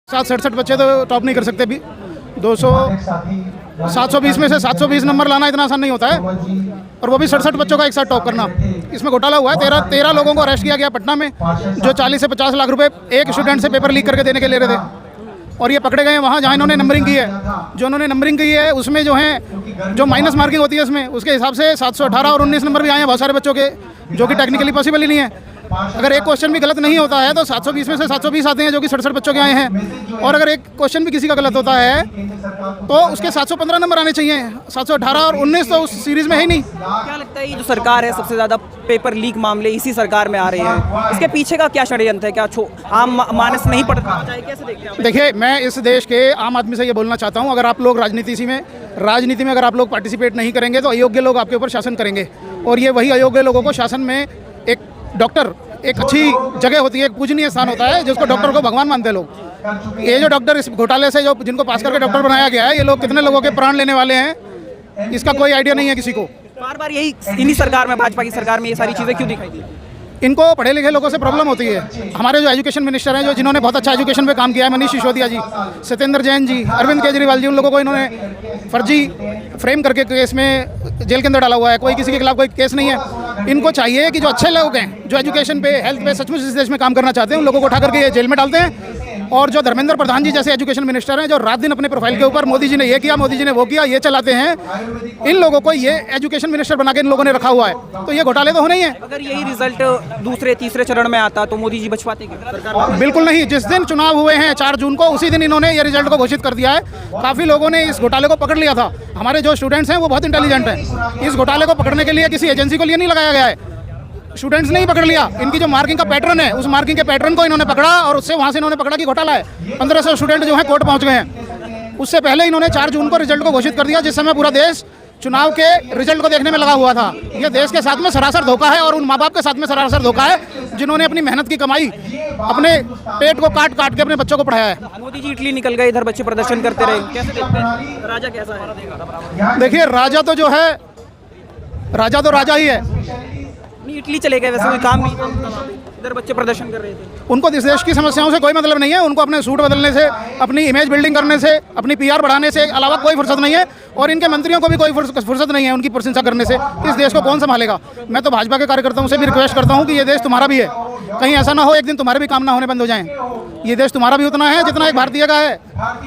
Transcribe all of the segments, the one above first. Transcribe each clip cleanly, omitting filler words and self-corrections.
67 बच्चे तो टॉप नहीं कर सकते अभी। 720 में से 720 नंबर लाना इतना आसान नहीं होता है, और वो भी 67 बच्चों का एक साथ टॉप करना। इसमें घोटाला हुआ है। 13 लोगों को अरेस्ट किया गया पटना में, जो 40 से 50 लाख रुपए एक स्टूडेंट से पेपर लीक करके देने के ले रहे थे, और ये पकड़े गए वहाँ जहाँ इन्होंने नंबरिंग की है। जो उन्होंने नंबरिंग की है उसमें जो है जो माइनस मार्किंग होती है उसमें, उसके हिसाब से 718 और 19 नंबर भी आए हैं बहुत सारे बच्चों के, जो कि टेक्निकली पॉसिबल ही नहीं है। अगर एक क्वेश्चन भी गलत नहीं होता है तो 720 में से 720 आते हैं, जो कि 67 बच्चों के आए हैं। और अगर एक क्वेश्चन भी किसी का गलत होता है तो उसके 715 नंबर आने चाहिए। 718 और 19 तो उस सीरीज में है ही नहीं। क्या लगता है ये जो सरकार है, सबसे ज़्यादा पेपर लीक मामले इसी सरकार में आ रहे हैं, इसके पीछे का क्या षड्यंत्र है? क्या आम मानस नहीं पढ़ पाता है? कैसे देखते हैं? देखिए, मैं इस देश के आम आदमी से ये बोलना चाहता हूँ, अगर आप लोग राजनीति में अगर आप लोग पार्टिसिपेट नहीं करेंगे तो अयोग्य लोग आपके ऊपर शासन करेंगे, और ये वही अयोग्य लोगों को शासन में एक डॉक्टर एक अच्छी जगह होती है, एक पूजनीय स्थान होता है, जिसको डॉक्टर को भगवान मानते हैं लोग। ये जो डॉक्टर इस घोटाले से जिनको पास करके डॉक्टर बनाया गया है, ये लोग कितने लोगों के प्राण लेने वाले हैं, इसका कोई आइडिया नहीं है किसी को। बार बार यही इन्हीं सरकार में, भाजपा की सरकार में ये सारी चीज़ें क्यों दिखाई दी? इनको पढ़े लिखे लोगों से प्रॉब्लम होती है। हमारे जो एजुकेशन मिनिस्टर हैं, जिन्होंने बहुत अच्छा एजुकेशन पे काम किया है, मनीष सिसोदिया जी, सत्येंद्र जैन जी, अरविंद केजरीवाल जी, उन लोगों को इन्होंने फर्जी फ्रेम करके केस में जेल के अंदर डाला हुआ है। कोई किसी के खिलाफ कोई केस नहीं है। इनको चाहिए कि जो अच्छे लोग हैं, जो एजुकेशन पे, हेल्थ पे सचमुच इस देश में काम करना चाहते हैं, उन लोगों को उठा करके ये जेल में डालते हैं। और जो धर्मेंद्र प्रधान जी जैसे एजुकेशन मिनिस्टर हैं, जो रात दिन अपने प्रोफाइल के ऊपर मोदी जी ने ये किया, मोदी जी ने वो किया, ये चलाते हैं, इन लोगों को ये एजुकेशन मिनिस्टर बना के इन लोगों ने रखा हुआ है। तो ये घोटाले तो होने ही है। अगर यही रिजल्ट दूसरे तीसरे चरण में आता तो मोदी जी बच पाते क्या? बिल्कुल नहीं। जिस दिन चुनाव हुए हैं 4 जून को, उसी दिन इन्होंने ये रिजल्ट को घोषित कर दिया है। काफ़ी लोगों ने इस घोटाले को पकड़ लिया था। हमारे जो स्टूडेंट्स हैं वो बहुत इंटेलिजेंट हैं। इस घोटाले को पकड़ने के लिए किसी एजेंसी को लिए नहीं लगाया गया है, स्टूडेंट्स ने ही पकड़ लिया। इनकी जो मार्किंग का पैटर्न है, उस मार्किंग के पैटर्न को इन्होंने पकड़ा, और उससे वहाँ से इन्होंने पकड़ा कि घोटाला है। 1500 स्टूडेंट जो है कोर्ट पहुँच गए हैं। उससे पहले इन्होंने 4 जून को रिजल्ट को घोषित कर दिया, जिस समय पूरा देश चुनाव के रिजल्ट को देखने में लगा हुआ था। ये देश के साथ में सरासर धोखा है, और उन माँ बाप के साथ में सरासर धोखा है, जिन्होंने अपनी मेहनत की कमाई अपने पेट को काट काट के अपने बच्चों को पढ़ाया है। मोदी जी इटली निकल गए, इधर बच्चे प्रदर्शन करते रहे। कैसे देखते हैं? राजा कैसा है? देखिए, राजा तो जो है, राजा तो राजा ही है। इटली चले गए, वैसे कोई काम नहीं, इधर बच्चे प्रदर्शन कर रहे थे। उनको इस देश की समस्याओं से कोई मतलब नहीं है। उनको अपने सूट बदलने से, अपनी इमेज बिल्डिंग करने से, अपनी पीआर बढ़ाने से अलावा कोई फुर्सत नहीं है, और इनके मंत्रियों को भी कोई फुर्सत नहीं है उनकी प्रशंसा करने से। इस देश को कौन संभालेगा? मैं तो भाजपा के कार्यकर्ताओं से भी रिक्वेस्ट करता हूँ कि ये देश तुम्हारा भी है। कहीं ऐसा ना हो एक दिन तुम्हारे भी काम ना होने बंद हो जाएं। ये देश तुम्हारा भी उतना है जितना एक भारतीय का है।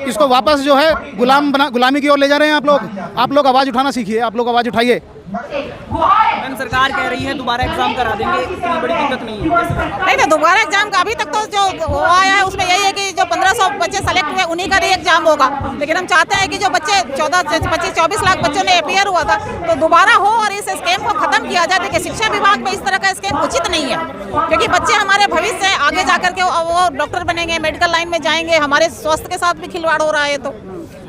इसको वापस जो है गुलामी की ओर ले जा रहे हैं आप लोग आवाज़ उठाना सीखिए, आप लोग आवाज़ उठाइए। सरकार कह रही है दोबारा एग्जाम करा देंगे, इतनी बड़ी दिक्कत नहीं है। नहीं तो दोबारा एग्जाम का अभी तक तो जो वो आया है उसमें यही है कि जो 1500 बच्चे सेलेक्ट हुए उन्हीं का ही एग्जाम होगा। लेकिन हम चाहते हैं कि जो बच्चे 24 लाख बच्चों ने अपियर हुआ था तो दोबारा हो, और इस स्कीम को खत्म किया जाए। देखिए, शिक्षा विभाग में इस तरह का स्कीम उचित नहीं है, क्योंकि बच्चे हमारे भविष्य है, आगे जाकर के वो डॉक्टर बनेंगे, मेडिकल लाइन में जाएंगे। हमारे स्वास्थ्य के साथ भी खिलवाड़ हो रहा है। तो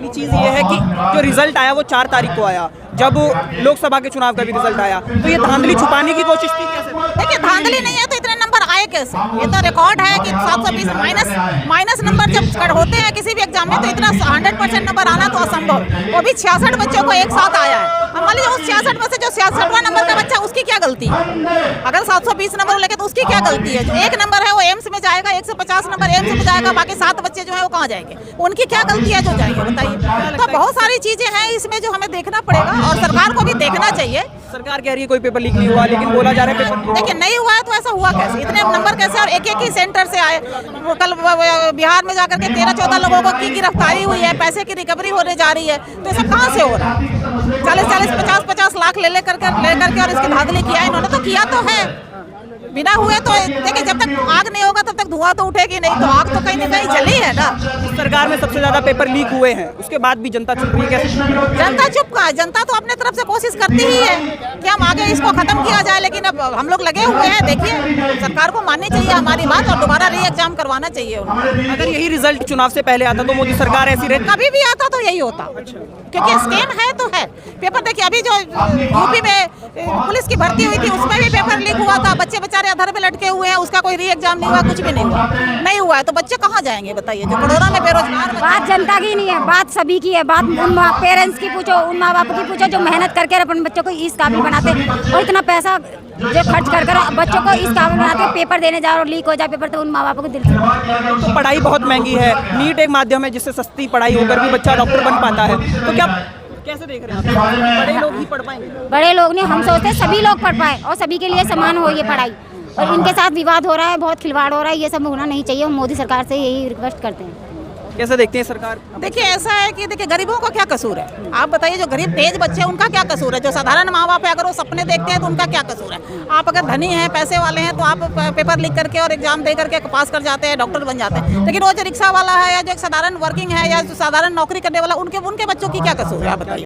चीज़ ये है कि जो रिजल्ट आया वो 4 तारीख को आया, जब लोकसभा के चुनाव का भी रिजल्ट आया, तो ये धांधली छुपाने की कोशिश थी। कैसे? देखिए, धांधली नहीं है तो इतने नंबर आए कैसे? ये तो रिकॉर्ड है कि 720 माइनस नंबर जब होते हैं किसी भी एग्जाम में, तो इतना 100% नंबर आना तो असंभव। वो भी 66 बच्चों को एक साथ आया है। हम मान लीजिए उस 66 में से जो 66वां नंबर का बच्चा, उसकी क्या गलती है? अगर 720 नंबर लेके तो उसकी क्या गलती है? जो एक नंबर है वो एम्स में जाएगा, 150 नंबर एम्स में जाएगा, बाकी 7 बच्चे जो है वो कहाँ जाएंगे? उनकी क्या गलती है जो जाएंगे? बताइए। तो बहुत सारी चीजें हैं इसमें जो हमें देखना पड़ेगा, और सरकार को भी देखना चाहिए। सरकार कह रही है कोई पेपर लीक नहीं हुआ, लेकिन बोला जा रहा है पेपर। देखिए, नहीं हुआ है तो ऐसा हुआ कैसे? इतने नंबर कैसे? और एक ही सेंटर से आए। वो कल बिहार में जाकर के 13-14 लोगों की गिरफ्तारी हुई है, पैसे की रिकवरी होने जा रही है। तो ये सब कहाँ से हो रहा है? 40-40, 50-50 लाख ले करके और इसकी धांधली किया इन्होंने, तो किया तो है बिना हुए। तो देखिए, जब तक आग नहीं होगा तब तक धुआं तो उठेगी नहीं, तो आग तो कहीं ना कहीं जली है ना। इस सरकार में सबसे ज्यादा पेपर लीक हुए हैं, उसके बाद भी जनता चुप रही है। कैसे? जनता चुप कहाँ है? जनता तो अपने तरफ से कोशिश करती ही है कि हम आगे इसको खत्म किया जाए, लेकिन अब हम लोग लगे हुए हैं। देखिए, सरकार को माननी चाहिए हमारी बात, और दोबारा री एग्जाम करवाना चाहिए उन्हें। अगर यही रिजल्ट चुनाव से पहले आता तो मोदी सरकार ऐसी रहती? कभी भी आता तो यही होता, क्योंकि स्कीम है तो है। पेपर देखिए, अभी जो यूपी में पुलिस की भर्ती हुई थी उसमें भी पेपर लीक हुआ था। बच्चे बेचारे अधर पे लटके हुए हैं, उसका कोई री एग्जाम नहीं हुआ, कुछ भी नहीं हुआ है, तो बच्चे कहाँ जाएंगे बताइए, जो बड़ौदा में बेरोजगार। बात जनता की नहीं है, बात सभी की है, बात उन पेरेंट्स की पूछो, उन माँ बाप की पूछो जो मेहनत करके अपने बच्चों को इस काबिल बनाते, और इतना पैसा जो खर्च कर बच्चों को इस काबिल बनाते, पेपर देने जाओ और लीक हो जाए पेपर, तो उन माँ बापों को दिल से। तो पढ़ाई बहुत महंगी है, नीट एक माध्यम है जिससे सस्ती पढ़ाई होकर भी बच्चा डॉक्टर बन पाता है, तो क्या कैसे देख रहे हैं आप? बड़े लोग ही पढ़ पाएंगे? बड़े लोग नहीं, हम सोचते हैं सभी लोग पढ़ पाए और सभी के लिए समान हो ये पढ़ाई, और इनके साथ विवाद हो रहा है, बहुत खिलवाड़ हो रहा है, ये सब होना नहीं चाहिए। हम मोदी सरकार से यही रिक्वेस्ट करते हैं। कैसे देखते हैं सरकार? देखिए ऐसा है कि देखिए गरीबों का क्या कसूर है, आप बताइए, जो गरीब तेज बच्चे हैं उनका क्या कसूर है, जो साधारण माँ बाप है अगर वो सपने देखते हैं तो उनका क्या कसूर है। आप अगर धनी हैं, पैसे वाले हैं, तो आप पेपर लिख करके और एग्जाम दे करके पास कर जाते हैं, डॉक्टर बन जाते हैं, लेकिन वो जो रिक्शा वाला है या जो एक साधारण वर्किंग है या जो साधारण नौकरी करने वाला, उनके बच्चों की क्या कसूर है, आप बताइए।